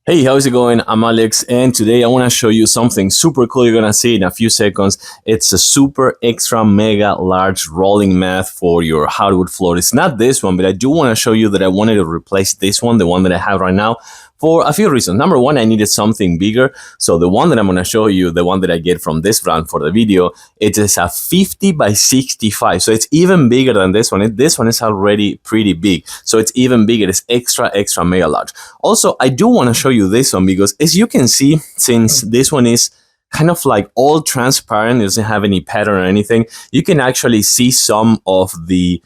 Hey, how's it going? I'm Alex, and today I want to show you something super cool. You're gonna see in a few seconds. It's a super extra mega large rolling mat for your hardwood floor. It's not this one, but I do want to show you that I wanted to replace this one, the one that I have right now, for a few reasons. Number one, I needed something bigger. So the one that I'm gonna show you, the one that I get from this brand for the video, it is a 50 by 65. So it's even bigger than this one. This one is already pretty big. So it's even bigger. It's extra mega large. Also, I do want to show you this one because as you can see, since this one is kind of like all transparent, it doesn't have any pattern or anything, you can actually see some of the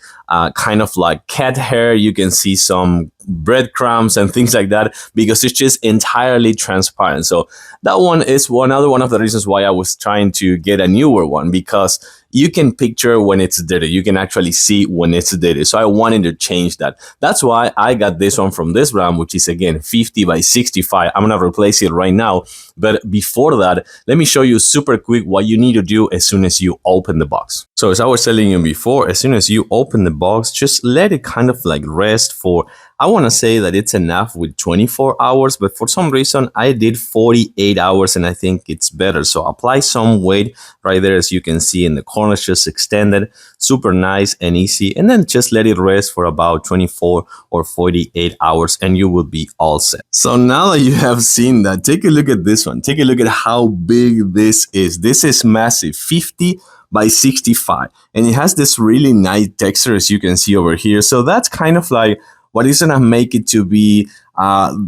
kind of like cat hair. You can see some breadcrumbs and things like that because it's just entirely transparent. So that one is another one of the reasons why I was trying to get a newer one, because you can picture when it's dirty. You can actually see when it's dirty. So I wanted to change that. That's why I got this one from this brand, which is again 50 by 65. I'm gonna replace it right now. But before that, let me show you super quick what you need to do as soon as you open the box. So as I was telling you before, as soon as you open the box, just let it kind of like rest for, I want to say that it's enough with 24 hours, but for some reason I did 48 hours and I think it's better. So apply some weight right there, as you can see in the corners, just extended, super nice and easy. And then just let it rest for about 24 or 48 hours and you will be all set. So now that you have seen that, take a look at this one. Take a look at how big this is. This is massive, 50 by 65. And it has this really nice texture, as you can see over here. So that's kind of like what is gonna make it to be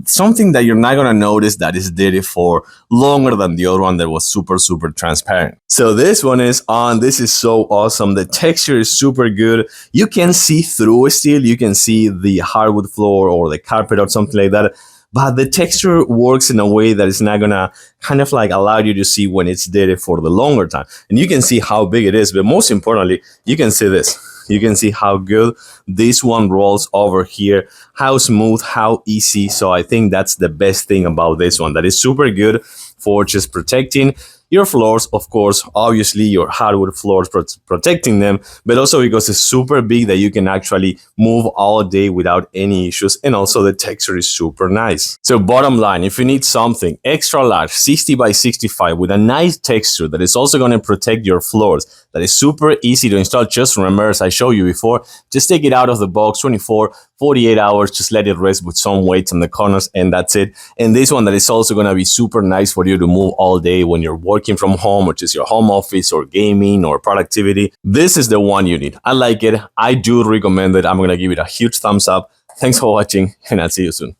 something that you're not gonna notice that is dirty for longer than the other one that was super transparent. So this one is on. This is so awesome. The texture is super good. You can see through it still. You can see the hardwood floor or the carpet or something like that. But the texture works in a way that it's not gonna kind of like allow you to see when it's dirty for the longer time. And you can see how big it is, but most importantly, you can see this. You can see how good this one rolls over here, how smooth, how easy. So I think that's the best thing about this one, that is super good for just protecting your floors, of course, obviously your hardwood floors, protecting them, but also because it's super big that you can actually move all day without any issues. And also the texture is super nice. So bottom line, if you need something extra large, 60 by 65 with a nice texture that is also going to protect your floors, that is super easy to install, just remember, as I showed you before, just take it out of the box, 24, 48 hours, just let it rest with some weights on the corners, and that's it. And this one that is also going to be super nice for you to move all day when you're working from home, which is your home office or gaming or productivity. This is the one you need. I like it. I do recommend it. I'm going to give it a huge thumbs up. Thanks for watching, and I'll see you soon.